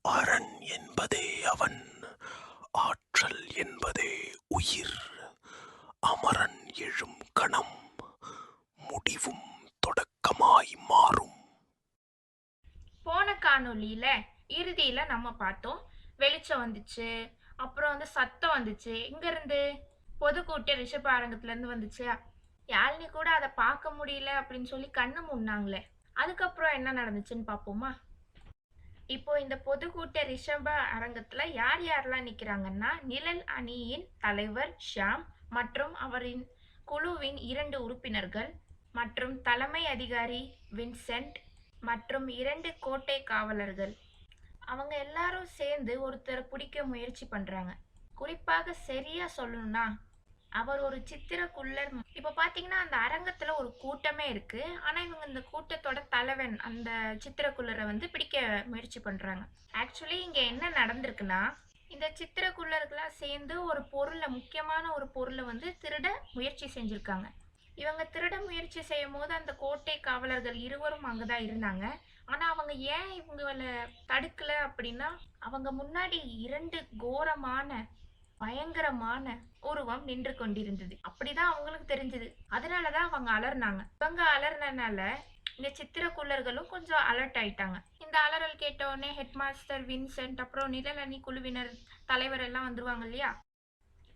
அரண் என்பதே அவன், ஆற்றல் என்பதே உயிர். அமரன் எழும் கணம் முடிவும் தொடக்கமாய் மாறும். போன காணொலியில இறுதியில நம்ம பார்த்தோம், வெளிச்சம் வந்துச்சு, அப்புறம் சத்தம் வந்துச்சு. இங்க இருந்து பொதுக்கூட்ட ரிஷப அரங்கத்துல இருந்து வந்துச்சு. யாழினி கூட அதை பார்க்க முடியல அப்படின்னு சொல்லி கண்ணு மூடினாங்களே, அதுக்கப்புறம் என்ன நடந்துச்சுன்னு பார்ப்போமா? இப்போ இந்த பொதுக்கூட்ட ரிஷப அரங்கத்துல யார் யாரெல்லாம் நிக்கிறாங்கன்னா, நிழல் அணியின் தலைவர் ஷியாம் மற்றும் அவரின் குழுவின் 2 உறுப்பினர்கள் மற்றும் தலைமை அதிகாரி வின்சென்ட் மற்றும் 2 கோட்டை காவலர்கள். அவங்க எல்லாரும் சேர்ந்து ஒருத்தரை பிடிக்க முயற்சி பண்றாங்க. குறிப்பாக சரியா சொல்லணும்னா, அவர் ஒரு சித்திரக்குள்ளர். இப்ப பாத்தீங்கன்னா அந்த அரங்கத்துல ஒரு கூட்டமே இருக்கு. ஆனா இவங்க இந்த கூட்டத்தோட தலைவன் அந்த சித்திரக்குள்ளரை பிடிக்க முயற்சி பண்றாங்க. ஆக்சுவலி இங்க என்ன நடந்திருக்குன்னா, இந்த சித்திரக்குள்ளர்களா சேர்ந்து ஒரு பொருளை, முக்கியமான ஒரு பொருளை திருட முயற்சி செஞ்சிருக்காங்க. இவங்க திருட முயற்சி செய்யும் போது அந்த கோட்டை காவலர்கள் இருவரும் அங்கதான் இருந்தாங்க. ஆனா அவங்க ஏன் இவங்களை தடுக்கல அப்படின்னா, அவங்க முன்னாடி 2 கோரமான பயங்கரமான உருவம் நின்று கொண்டிருந்தது. அப்படிதான் அவங்களுக்கு தெரிஞ்சது. அதனாலதான் அவங்க அலர்னாங்க. இவங்க அலர்னால இந்த சித்திரக்குள்ளர்களும் கொஞ்சம் அலர்ட் ஆயிட்டாங்க. இந்த அலறல் கேட்ட உடனே ஹெட் மாஸ்டர் வின்சென்ட் அப்புறம் நிழல் அணி குழுவினர் தலைவர் எல்லாம் வந்துருவாங்க இல்லையா?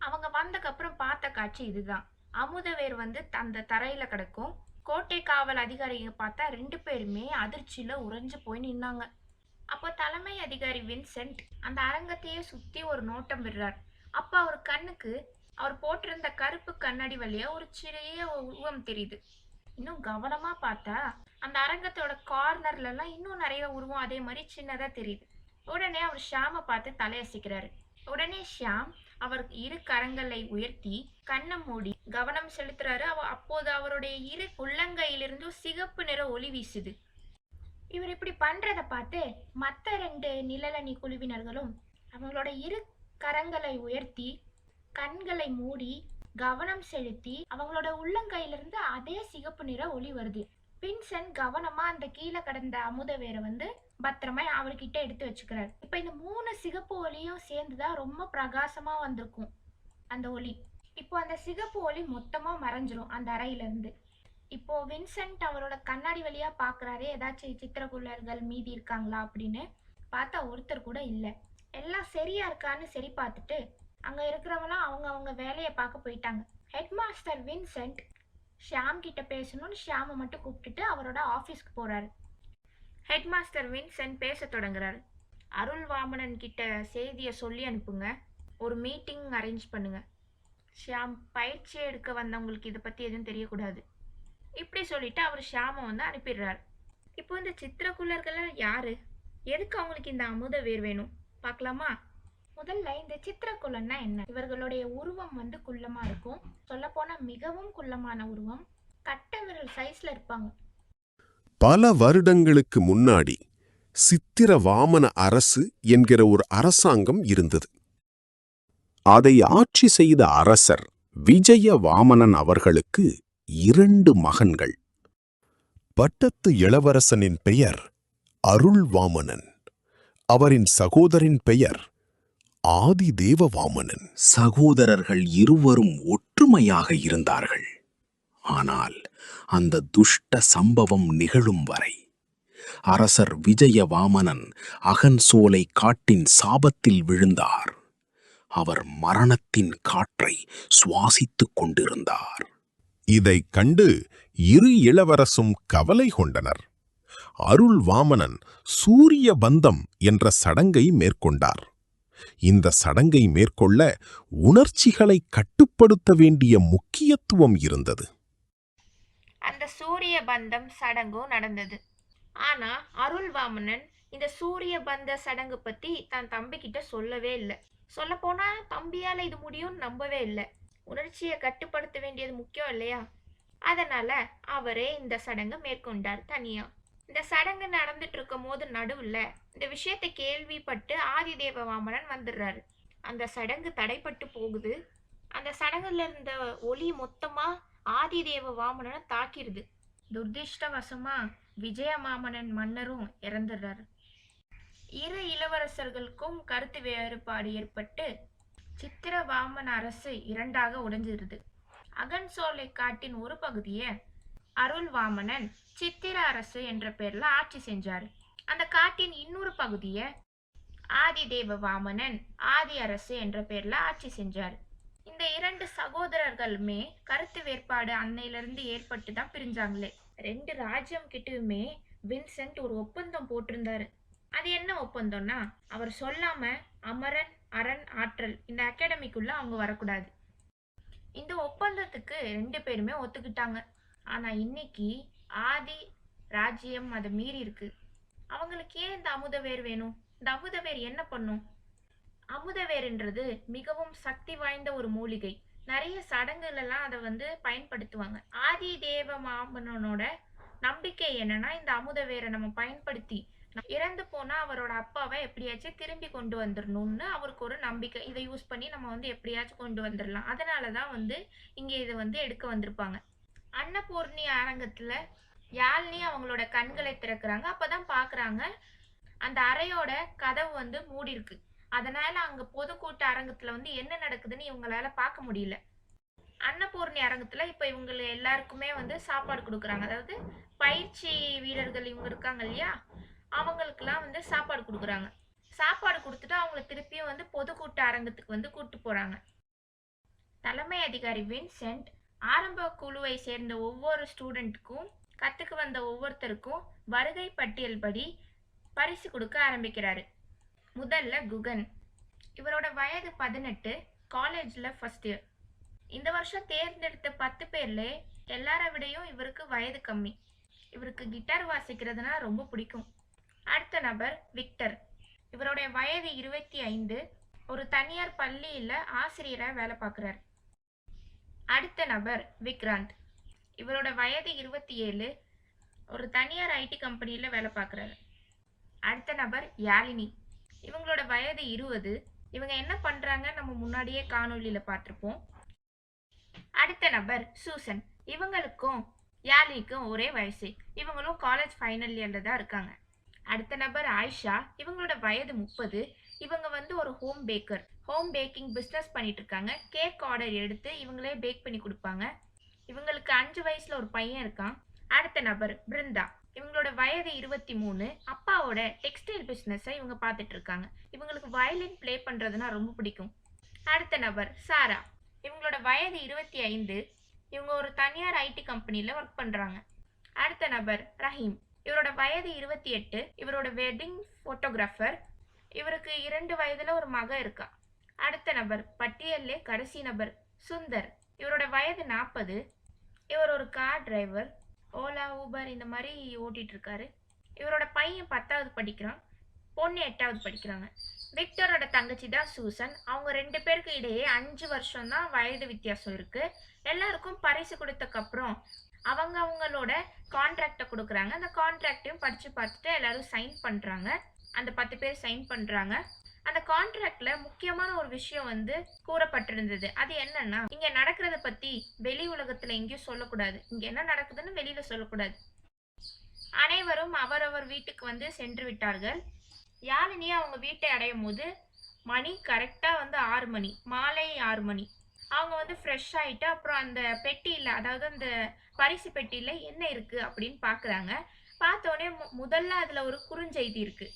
அவங்க வந்தக்கு அப்புறம் பார்த்த காட்சி இதுதான். அமுதவேர் அந்த தரையில கிடக்கும். கோட்டை காவல் அதிகாரிங்க பார்த்தா 2 பேருமே அதிர்ச்சியில உறைஞ்சு போய் நின்னாங்க. அப்போ தலைமை அதிகாரி வின்சென்ட் அந்த அரங்கத்தையே சுத்தி ஒரு நோட்டம் விடுறார். அப்ப அவர் கண்ணுக்கு அவர் போட்டிருந்த கருப்பு கண்ணாடி வழியா ஒரு சிறிய உருவம் தெரியுது. இன்னும் கவனமா பார்த்தா அந்த அரங்கத்தோட கார்னர்ல எல்லாம் இன்னும் நிறைய உருவம் அதே மாதிரி சின்னதா தெரியுது. உடனே அவர் ஷியாம பார்த்து தலையசைக்கிறாரு. உடனே ஷியாம் அவர் 2 கரங்களை உயர்த்தி கண்ணை மூடி கவனம் செலுத்துறாரு. அப்போது அவருடைய 2 உள்ளங்கையிலிருந்து சிகப்பு நிற ஒளி வீசுது. இவர் இப்படி பண்றத பார்த்து மற்ற 2 நிழலணி குழுவினர்களும் அவங்களோட 2 கரங்களை உயர்த்தி கண்களை மூடி கவனம் செலுத்தி அவங்களோட உள்ளங்கையிலிருந்து அதே சிகப்பு நிற ஒளி வருது. வின்சென்ட் கவனமா அந்த கீழே கடந்த அமுதவேரை பத்திரமா அவர்கிட்ட எடுத்து வச்சுக்கிறாரு. இப்ப இந்த 3 சிகப்பு ஒளியும் சேர்ந்துதான் ரொம்ப பிரகாசமா வந்திருக்கும் அந்த ஒளி. இப்போ அந்த சிகப்பு ஒளி மொத்தமா மறைஞ்சிரும் அந்த அறையில இருந்து. இப்போ வின்சென்ட் அவரோட கண்ணாடி வழியா பாக்குறாரு, ஏதாச்சும் சித்திரக்குள்ளர்கள் மீதி இருக்காங்களா அப்படின்னு. பார்த்தா ஒருத்தர் கூட இல்லை. எல்லாம் சரியா இருக்கான்னு சரி பார்த்துட்டு அங்க இருக்கிறவங்களாம் அவங்க வேலையை பார்க்க போயிட்டாங்க. ஹெட் மாஸ்டர் வின்சென்ட் ஷியாம் கிட்ட பேசணும்னு ஷியாமை மட்டும் கூப்பிட்டுட்டு அவரோட ஆஃபீஸ்க்கு போறாரு. ஹெட் மாஸ்டர் வின்சென்ட் பேச தொடங்குறாரு. அருள் வாமனன் கிட்ட செய்தியை சொல்லி அனுப்புங்க, ஒரு மீட்டிங் அரேஞ்ச் பண்ணுங்க. ஷியாம், பயிற்சி எடுக்க வந்தவங்களுக்கு இதை பத்தி எதுவும் தெரியக்கூடாது. இப்படி சொல்லிட்டு அவர் ஷியாமை அனுப்பிடுறாரு. இப்போ இந்த சித்திரக்குள்ளர்கள் யாரு, எதுக்கு அவங்களுக்கு இந்த அமுதவேர் வேணும் பார்க்கலாமா? முதல்ல இந்த சித்திரக்குள்ளன்னா என்ன? இவர்களுடைய உருவம் குள்ளமா இருக்கும். சொல்ல போனா மிகவும் குள்ளமான உருவம். கட்ட விரல் சைஸ்ல இருப்பாங்க. பல வருடங்களுக்கு முன்னாடி சித்திர வாமன அரசு என்கிற ஒரு அரசாங்கம் இருந்தது. அதை ஆட்சி செய்த அரசர் விஜய வாமனன் அவர்களுக்கு 2 மகன்கள். பட்டத்து இளவரசனின் பெயர் அருள் வாமனன். அவரின் சகோதரின் பெயர் ஆதிதேவ வாமனன். சகோதரர்கள் இருவரும் ஒற்றுமையாக இருந்தார்கள். ஆனால் அந்த துஷ்ட சம்பவம் நிகழும் வரை அரசர் விஜய வாமனன் அகன்சோலை காட்டின் சாபத்தில் விழுந்தார். அவர் மரணத்தின் காற்றை சுவாசித்துக் கொண்டிருந்தார். இதைக் கண்டு 2 இளவரசும் கவலை கொண்டனர். அருள் வாமனன் சூரிய பந்தம் என்ற சடங்கை மேற்கொண்டார். இந்த சடங்கை மேற்கொள்ள உணர்ச்சிகளை கட்டுப்படுத்த வேண்டிய முக்கியத்துவம் இருந்தது. அந்த சூரிய பந்தம் சடங்கும் நடந்தது. ஆனா அருள் வாமனன் இந்த சூரிய பந்த சடங்கு பத்தி தன் தம்பி கிட்ட சொல்லவே இல்லை. சொல்ல போனா தம்பியால இது முடியும்னு நம்பவே இல்லை. உணர்ச்சியை கட்டுப்படுத்த வேண்டியது முக்கியம் இல்லையா? அதனால அவரே இந்த சடங்கை மேற்கொண்டார் தனியா. இந்த சடங்கு நடந்துட்டு இருக்கும் போது நடுவுல இந்த விஷயத்தை கேள்விப்பட்டு ஆதிதேவ வாமனன் வந்துடுறாரு. அந்த சடங்கு தடைப்பட்டு போகுது. அந்த சடங்குல இருந்த ஒளி மொத்தமா ஆதிதேவ வாமனனை தாக்கிடுது. துர்திஷ்டவசமா விஜய மாமனன் மன்னரும் இறந்துடுறாரு. இரு இளவரசர்களுக்கும் கருத்து வேறுபாடு ஏற்பட்டு சித்திரவாமன் அரசு இரண்டாக உடைஞ்சிருது. அகன்சோலை காட்டின் ஒரு பகுதியை அருள்வாமனன் சித்திர அரசு என்ற பேர்ல ஆட்சி செஞ்சாரு. அந்த காட்டின் இன்னொரு பகுதியை ஆதிதேவ வாமனன் ஆதி அரசு என்ற பேர்ல ஆட்சி செஞ்சாரு. இந்த இரண்டு சகோதரர்களுமே கருத்து வேறுபாடு அன்னையிலிருந்து ஏற்பட்டு தான் பிரிஞ்சாங்களே. ரெண்டு ராஜ்யம் கிட்டயுமே வின்சென்ட் ஒரு ஒப்பந்தம் போட்டிருந்தாரு. அது என்ன ஒப்பந்தம்னா, அவர் சொல்லாம அமரன் அரண் ஆற்றல் இந்த அகாடமிக்குள்ள அவங்க வரக்கூடாது. இந்த ஒப்பந்தத்துக்கு ரெண்டு பேருமே ஒத்துக்கிட்டாங்க. ஆனா இன்னைக்கு ஆதி ராஜ்யம் அதை மீறி இருக்கு. அவங்களுக்கு ஏன் இந்த அமுதவேர் வேணும்? இந்த அமுதவேர் என்ன பண்ணும்? அமுதவேர்ன்றது மிகவும் சக்தி வாய்ந்த ஒரு மூலிகை. நிறைய சடங்குகளெல்லாம் அதை பயன்படுத்துவாங்க. ஆதி தேவ மாமனனோட நம்பிக்கை என்னன்னா, இந்த அமுதவேரை நம்ம பயன்படுத்தி இறந்து போனா அவரோட அப்பாவை எப்படியாச்சும் திரும்பி கொண்டு வந்துடணும்னு அவருக்கு ஒரு நம்பிக்கை. இதை யூஸ் பண்ணி நம்ம எப்படியாச்சும் கொண்டு வந்துடலாம். அதனாலதான் இங்க இதை எடுக்க வந்திருப்பாங்க. அன்னபூர்ணி அரங்கத்துல யாழ்னி அவங்களோட கண்களை திறக்கிறாங்க. அப்பதான் பாக்குறாங்க அந்த அறையோட கதவு மூடி இருக்கு. அதனால அங்க பொதுக்கூட்ட அரங்கத்துல என்ன நடக்குதுன்னு இவங்களால பார்க்க முடியல. அன்னபூர்ணி அரங்கத்துல இப்ப இவங்க எல்லாருக்குமே சாப்பாடு கொடுக்குறாங்க. அதாவது பயிற்சி வீரர்கள் இவங்க இருக்காங்க இல்லையா, அவங்களுக்குலாம் சாப்பாடு கொடுக்குறாங்க. சாப்பாடு கொடுத்துட்டு அவங்கள திருப்பியும் பொதுக்கூட்ட அரங்கத்துக்கு கூட்டு போறாங்க. தலைமை அதிகாரி வின்சென்ட் ஆரம்ப குழுவை சேர்ந்த ஒவ்வொரு ஸ்டூடெண்ட்டுக்கும் கத்துக்கு வந்த ஒவ்வொருத்தருக்கும் வருகை பட்டியல் படி பரிசு கொடுக்க ஆரம்பிக்கிறாரு. முதல்ல குகன். இவரோட வயது 18, காலேஜ்ல ஃபர்ஸ்ட் இயர். இந்த வருஷம் தேர்ந்தெடுத்த 10 பேர்ல எல்லார விடையும் இவருக்கு வயது கம்மி. இவருக்கு கிட்டார் வாசிக்கிறதுனா ரொம்ப பிடிக்கும். அடுத்த நபர் விக்டர். இவருடைய வயது 25, ஒரு தனியார் பள்ளியில ஆசிரியரா வேலை பார்க்குறாரு. அடுத்த நபர் விக்ராந்த். இவரோட வயது 27, ஒரு தனியார் ஐடி கம்பெனியில வேலை பார்க்குறாரு. அடுத்த நபர் யாழினி. இவங்களோட வயது 20. இவங்க என்ன பண்றாங்க நம்ம முன்னாடியே காணொலியில பார்த்திருப்போம். அடுத்த நபர் சூசன். இவங்களுக்கும் யாழினிக்கும் ஒரே வயசு. இவங்களும் காலேஜ் ஃபைனல் இயர்ல தான் இருக்காங்க. அடுத்த நபர் ஆயிஷா. இவங்களோட வயது 30. இவங்க ஒரு home baker. Home baking business பண்ணிட்டு இருக்காங்க. கேக் ஆர்டர் எடுத்து இவங்களே பேக் பண்ணி கொடுப்பாங்க. இவங்களுக்கு 5 வயசுல ஒரு பையன் இருக்கான். அடுத்த நபர் பிருந்தா. இவங்களோட வயது 23. அப்பாவோட டெக்ஸ்டைல் பிஸ்னஸை இவங்க பார்த்துட்டு இருக்காங்க. இவங்களுக்கு வயலின் பிளே பண்றதுன்னா ரொம்ப பிடிக்கும். அடுத்த நபர் சாரா. இவங்களோட வயது 25. இவங்க ஒரு தனியார் ஐடி கம்பெனில ஒர்க் பண்றாங்க. அடுத்த நபர் ரஹீம். இவரோட வயது 28. இவரோட வெட்டிங் போட்டோகிராஃபர். இவருக்கு 2 வயதுல ஒரு மக இருக்கா. அடுத்த நபர் பட்டியல்லே கடைசி நபர் சுந்தர். இவரோட வயது 40. இவர் ஒரு கார் டிரைவர். ஓலா ஊபர் இந்த மாதிரி ஓட்டிட்டு இருக்காரு. இவரோட பையன் 10வது படிக்கிறான், பொண்ணு 8வது படிக்கிறாங்க. விக்டரோட தங்கச்சி தான் சூசன். அவங்க 2 பேருக்கு இடையே 5 வருஷம் தான் வயது வித்தியாசம் இருக்கு. எல்லாருக்கும் பரிசு கொடுத்தக்கு அப்புறம் அவங்களோட கான்ட்ராக்டை கொடுக்குறாங்க. அந்த கான்ட்ராக்டையும் படிச்சு பார்த்துட்டு எல்லாரும் சைன் பண்றாங்க. அந்த 10 பேர் சைன் பண்றாங்க. அந்த கான்ட்ராக்ட்ல முக்கியமான ஒரு விஷயம் கூறப்பட்டிருந்தது. அது என்னன்னா, இங்க நடக்கிறத பத்தி வெளி உலகத்துல எங்கேயும் சொல்லக்கூடாது. இங்க என்ன நடக்குதுன்னு வெளியில சொல்லக்கூடாது. அனைவரும் அவரவர் வீட்டுக்கு சென்று விட்டார்கள். யாழினி அவங்க வீட்டை அடையும் போது மணி கரெக்டா 6 மணி, மாலை 6 மணி. அவங்க ஃப்ரெஷ் ஆயிட்டு அப்புறம் அந்த பெட்டியில, அதாவது அந்த பரிசு பெட்டியில என்ன இருக்கு அப்படின்னு பாக்குறாங்க. பார்த்தோடனே முதல்ல அதுல ஒரு குறுஞ்செய்தி இருக்கு.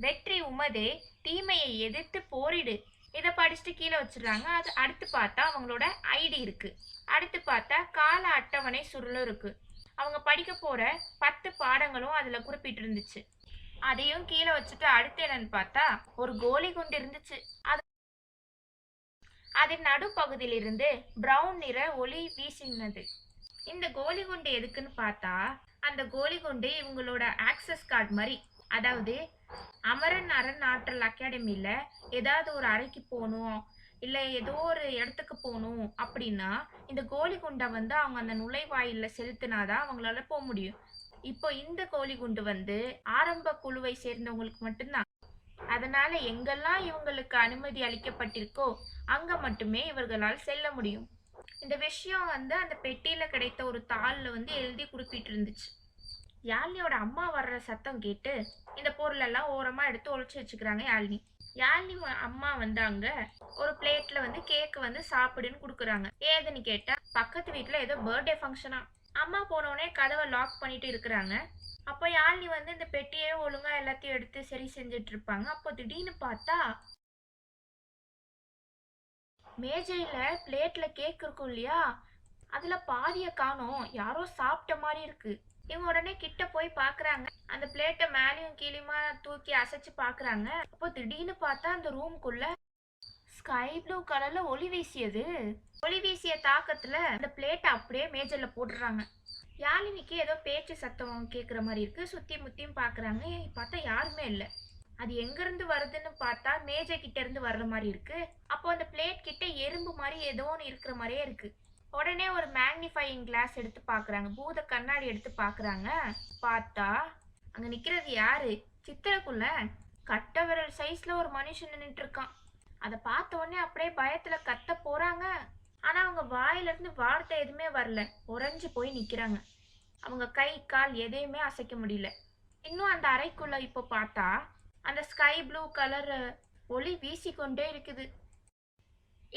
வெற்றி உமதே, தீமையை எதிர்த்து போரிடு. இதை படிச்சுட்டு கீழே வச்சிடுறாங்க. அது அடுத்து பார்த்தா அவங்களோட ஐடி இருக்கு. அடுத்து பார்த்தா கால அட்டவணை சுருளும் இருக்கு. அவங்க படிக்க போற 10 பாடங்களும் அதுல குறிப்பிட்டு இருந்துச்சு. அதையும் கீழே வச்சுட்டு அடுத்து என்னன்னு பார்த்தா ஒரு கோலி குண்டு இருந்துச்சு. அதன் நடுப்பகுதியிலிருந்து பிரவுன் நிற ஒளி வீசினது. இந்த கோலி குண்டு எதுக்குன்னு பார்த்தா, அந்த கோலி குண்டு இவங்களோட ஆக்சஸ் கார்டு மாதிரி. அதாவது அமரன் அரண் ஆற்றல் அகாடமியில ஏதாவது ஒரு அறைக்கு போகணும், இல்ல ஏதோ ஒரு இடத்துக்கு போகணும் அப்படின்னா இந்த கோலி குண்டை அவங்க அந்த நுழைவாயில செலுத்தினாதான் அவங்களால போக முடியும். இப்போ இந்த கோலி குண்டு ஆரம்ப குழுவை சேர்ந்தவங்களுக்கு மட்டும்தான். அதனால எங்கெல்லாம் இவங்களுக்கு அனுமதி அளிக்கப்பட்டிருக்கோ அங்க மட்டுமே இவர்களால் செல்ல முடியும். இந்த விஷயம் அந்த பெட்டியில கிடைத்த ஒரு தாள்ல எழுதி குறிப்பிட்டு இருந்துச்சு. யாழினியோட அம்மா வர்ற சத்தம் கேட்டு இந்த பொருள் எல்லாம் ஓரமா எடுத்து ஒளிச்சு வச்சுக்கிறாங்க யாழினி. யாழினி அம்மா வந்து அங்க ஒரு பிளேட்ல வந்து கேக் வந்து சாப்பிடுன்னு குடுக்குறாங்க. ஏதுன்னு கேட்டா பக்கத்து வீட்டுல ஏதோ பர்த்டே ஃபங்க்ஷனா. அம்மா போனோடனே கதவை லாக் பண்ணிட்டு இருக்கிறாங்க. அப்போ யாழினி வந்து இந்த பெட்டியே ஒழுங்கா எல்லாத்தையும் எடுத்து சரி செஞ்சுட்டு இருப்பாங்க. அப்போ திடீர்னு பார்த்தா மேஜையில பிளேட்ல கேக் இருக்கும் இல்லையா, அதுல பாதிய காணோம். யாரோ சாப்பிட்ட மாதிரி இருக்கு. இவங்க உடனே கிட்ட போய் பாக்குறாங்க. அந்த பிளேட்டை மேலேயும் கீழேயுமா தூக்கி அசைச்சு பாக்குறாங்க. அப்போ திடீர்னு பார்த்தா அந்த ரூம்குள்ள ஸ்கை ப்ளூ கலர்ல ஒளி வீசியது. ஒளி வீசிய தாக்கத்துல அந்த பிளேட்டை அப்படியே மேஜையில போட்டுறாங்க. யாழினிக்கு ஏதோ பேச்சு சத்தம் கேட்குற மாதிரி இருக்கு. சுத்தி முத்தியும் பாக்குறாங்க. பார்த்தா யாருமே இல்லை. அது எங்க இருந்து வருதுன்னு பார்த்தா மேஜை கிட்ட இருந்து வர்ற மாதிரி இருக்கு. அப்போ அந்த பிளேட் கிட்ட எறும்பு மாதிரி ஏதோ ஒன்று இருக்கிற மாதிரியே இருக்கு. உடனே ஒரு மேக்னிஃபையிங் கிளாஸ் எடுத்து பாக்குறாங்க. பூத கண்ணாடி எடுத்து பாக்குறாங்க. பார்த்தா அங்க நிக்கிறது யாரு? சித்திரக்குள்ள கட்ட விரல் சைஸ்ல ஒரு மனுஷன் நின்றுட்டு இருக்கான். அதை பார்த்த உடனே அப்படியே பயத்துல கத்த போறாங்க. ஆனா அவங்க வாயில இருந்து வார்த்தை எதுவுமே வரல. உறைஞ்சு போய் நிக்கிறாங்க. அவங்க கை கால் எதையுமே அசைக்க முடியல. இன்னும் அந்த அறைக்குள்ள இப்போ பார்த்தா அந்த ஸ்கை ப்ளூ கலர் ஒளி வீசிக்கொண்டே இருக்குது.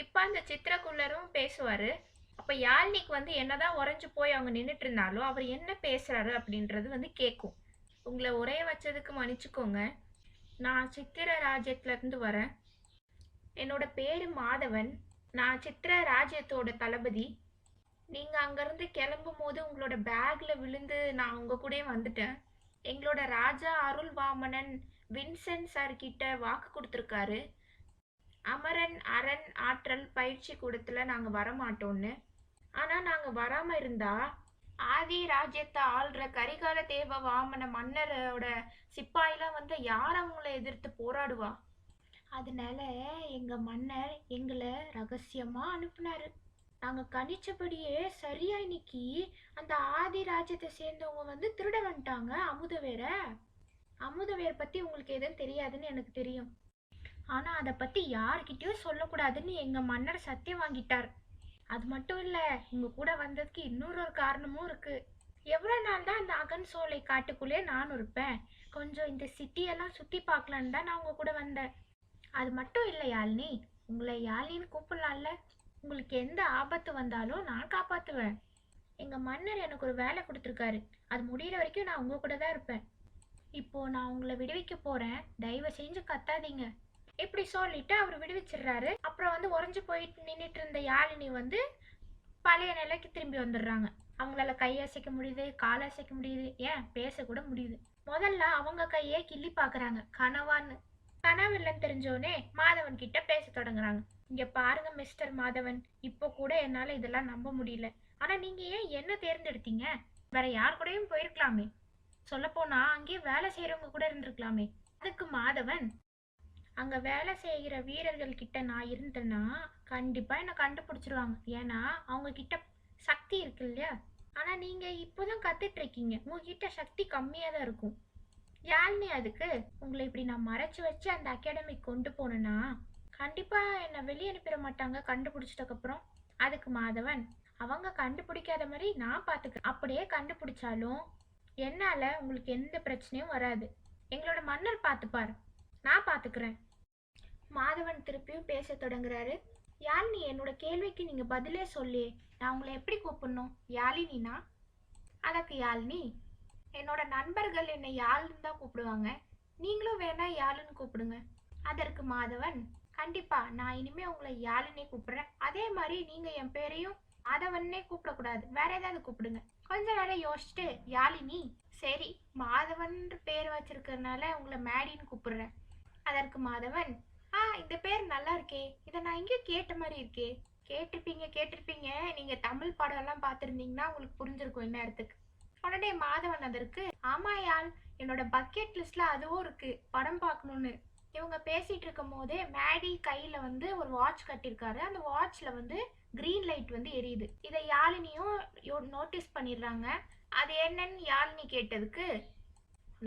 இப்ப அந்த சித்திரக்குள்ளரும் பேசுவாரு. அப்ப யாழ்னிக்கு வந்து என்னதான் உறைஞ்சு போய் அவங்க நின்றுட்டு இருந்தாலும் அவர் என்ன பேசுறாரு அப்படின்றது வந்து கேட்கும். உங்களை உரைய வச்சதுக்கு மன்னிச்சுக்கோங்க. நான் சித்திர ராஜ்யத்துல இருந்து வரேன். என்னோட பேரு மாதவன். நான் சித்திர ராஜ்யத்தோட தளபதி. நீங்க அங்கிருந்து கிளம்பும் போது உங்களோட பேக்ல விழுந்து நான் உங்க கூட வந்துட்டேன். எங்களோட ராஜா அருள் வாமனன் வின்சென்ட் சார் கிட்ட வாக்கு கொடுத்துருக்காரு. அமரன் அரண் ஆற்றல் பயிற்சி கூடத்துல நாங்க வரமாட்டோம்னு. ஆனா நாங்க வராம இருந்தா ஆதி ராஜ்யத்தை ஆள்ற கரிகால தேவ வாமன மன்னரோட சிப்பாயெல்லாம் வந்து யார் அவங்கள எதிர்த்து போராடுவா? அதனால எங்க மன்னர் எங்களை ரகசியமா அனுப்புனாரு. நாங்க கணிச்சபடியே சரியா இன்னைக்கு அந்த ஆதி ராஜ்யத்தை சேர்ந்தவங்க வந்து திருட வந்துட்டாங்க அமுதவேர. அமுதவேர் பத்தி உங்களுக்கு எதுவும் தெரியாதுன்னு எனக்கு தெரியும். ஆனா அதை பத்தி யார்கிட்டயும் சொல்லக்கூடாதுன்னு எங்க மன்னர் சத்தியம் வாங்கிட்டார். அது மட்டும் இல்ல, உங்க கூட வந்ததுக்கு இன்னொரு காரணமும் இருக்கு. எவ்வளவு நாள் தான் அந்த அகன் சோலை காட்டுக்குள்ளே நானும் இருப்பேன். கொஞ்சம் இந்த சிட்டியெல்லாம் சுத்தி பார்க்கலான்னு தான் நான் உங்க கூட வந்தேன். அது மட்டும் இல்ல யாழினி, உங்களை யாழினின்னு கூப்பிடலாம்ல. உங்களுக்கு எந்த ஆபத்து வந்தாலும் நான் காப்பாத்துவேன். எங்க மன்னர் எனக்கு ஒரு வேலை கொடுத்துருக்காரு. அது முடியிற வரைக்கும் நான் உங்க கூட தான் இருப்பேன். இப்போ நான் உங்களை விடுவிக்க போறேன். தயவு செஞ்சு கத்தாதீங்க. இப்படி சொல்லிட்டு அவர் விடுவிச்சிடுறாரு. அப்புறம் வந்து உறைஞ்சு போயிட்டு நின்றுட்டு இருந்த யாழினி வந்து பழைய நிலைக்கு திரும்பி வந்துடுறாங்க. அவங்களால கை அசைக்க முடியுது, கால் அசைக்க முடியுது, ஏன் பேசக்கூட முடியுது. முதல்ல அவங்க கையே கிள்ளி பாக்குறாங்க, கனவான்னு. கனவு இல்லைன்னு தெரிஞ்சோடனே மாதவன் கிட்ட பேச தொடங்குறாங்க. இங்க பாருங்க மிஸ்டர் மாதவன், இப்போ கூட என்னால இதெல்லாம் நம்ப முடியல. ஆனா நீங்க ஏன் என்ன தேர்ந்தெடுத்தீங்க? வேற யார் கூடயும் போயிருக்கலாமே. சொல்ல போனா அங்கேயே வேலை செய்யறவங்க கூட இருந்திருக்கலாமே. அதுக்கு மாதவன், அங்க வேலை செய்கிற வீரர்கள் கிட்ட நான் இருந்தேன்னா கண்டிப்பா என்ன கண்டுபிடிச்சிருவாங்க. ஏன்னா அவங்க கிட்ட சக்தி இருக்கு இல்லையா. ஆனா நீங்க இப்போதான் கத்துட்டு இருக்கீங்க, உங்ககிட்ட சக்தி கம்மியா தான் இருக்கும். யாழ்னி, அதுக்கு உங்களை இப்படி நான் மறைச்சு வச்சு அந்த அகாடமிக்கு கொண்டு போனேன்னா கண்டிப்பா என்ன வெளியே அனுப்பிட மாட்டாங்க கண்டுபிடிச்சிட்டக்கு அப்புறம். அதுக்கு மாதவன், அவங்க கண்டுபிடிக்காத மாதிரி நான் பாத்துக்கிறேன். அப்படியே கண்டுபிடிச்சாலும் என்னால உங்களுக்கு எந்த பிரச்சனையும் வராது. எங்களோட மன்னர் பார்த்துப்பாரு, நான் பாத்துக்கிறேன். மாதவன் திருப்பியும் பேச தொடங்குறாரு. யாழினி, என்னோட கேள்விக்கு நீங்க பதிலே சொல்லி, நான் உங்களை எப்படி கூப்பிடணும்? யாழினினா? அதற்கு யாழினி, என்னோட நண்பர்கள் என்னை யாழுன்னு தான் கூப்பிடுவாங்க. நீங்களும் வேணா யாழுன்னு கூப்பிடுங்க. அதற்கு மாதவன், கண்டிப்பா நான் இனிமே உங்களை யாழினே கூப்பிடுறேன். அதே மாதிரி நீங்க என் பேரையும் மாதவன்னே கூப்பிடக்கூடாது, வேற ஏதாவது கூப்பிடுங்க. கொஞ்ச நேரம் யோசிச்சுட்டு யாழினி, சரி மாதவன் பேர் வச்சிருக்கிறதுனால உங்களை மேடின்னு கூப்பிடுறேன். அதற்கு மாதவன், இந்த பேர் நல்லா இருக்கே, இதை நான் எங்கேயும் கேட்ட மாதிரி இருக்கே. கேட்டிருப்பீங்க. நீங்க தமிழ் படம் எல்லாம் பார்த்துருந்தீங்கன்னா உங்களுக்கு புரிஞ்சிருக்கும் இந்நேரத்துக்கு. உடனே மாதவன் அதற்கு, ஆமா யாழ், என்னோட பக்கெட் லிஸ்ட்ல அதுவும் இருக்கு, படம் பார்க்கணும்னு. இவங்க பேசிட்டு இருக்கும் போதே மேடி கையில வந்து ஒரு வாட்ச் கட்டிருக்காரு. அந்த வாட்ச்ல வந்து கிரீன் லைட் வந்து எரியுது. இதை யாழினியும் நோட்டீஸ் பண்ணிடுறாங்க. அது என்னன்னு யாழினி கேட்டதுக்கு,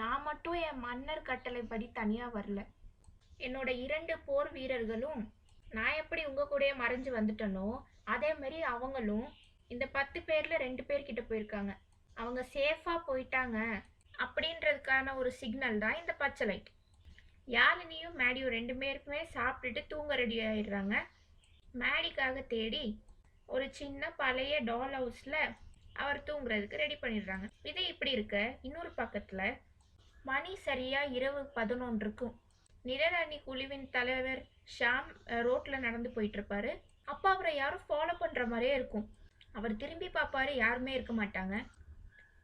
நான் மட்டும் என் மன்னர் கட்டளைப்படி தனியா வரல. என்னோட 2 போர் வீரர்களும் நான் எப்படி உங்க கூடயே மறைஞ்சு வந்துட்டனோ அதே மாதிரி அவங்களும் இந்த 10 பேர்ல 2 பேர் கிட்ட போயிருக்காங்க. அவங்க சேஃபாக போயிட்டாங்க அப்படின்றதுக்கான ஒரு சிக்னல் தான் இந்த பச்சை லைட். யாழினியும் மேடியும் 2 பேருக்குமே சாப்பிட்டுட்டு தூங்க ரெடி ஆயிடுறாங்க. மேடிக்காக தேடி ஒரு சின்ன பழைய டால் ஹவுஸில் அவர் தூங்குறதுக்கு ரெடி பண்ணிடுறாங்க. இது இப்படி இருக்க இன்னொரு பக்கத்தில் மணி சரியா இரவு 11 இருக்கும். நிழலணி குழுவின் தலைவர் ஷாம் ரோட்ல நடந்து போயிட்டு இருப்பாரு. அப்போ அவரை யாரும் ஃபாலோ பண்ற மாதிரியே இருக்கும். அவர் திரும்பி பார்ப்பாரு, யாருமே இருக்க மாட்டாங்க.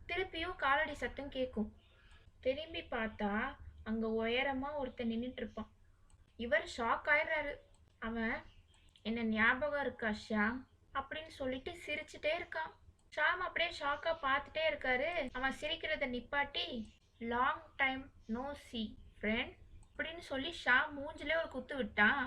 திருப்பியும் காலடி சத்தம் கேட்கும். திரும்பி பார்த்தா அங்க உயரமா ஒருத்தன் நின்றுட்டு இருப்பான். இவர் ஷாக் ஆயிடுறாரு. அவன், என்ன ஞாபகம் இருக்கா ஷாம் அப்படின்னு சொல்லிட்டு சிரிச்சுட்டே இருக்கான். ஷாம் அப்படியே ஷாக்கா பார்த்துட்டே இருக்காரு. அவன் சிரிக்கிறத நிப்பாட்டி, long time no see friend அப்படின்னு சொல்லி ஷாம் மூஞ்சிலே ஒரு குத்து விட்டான்.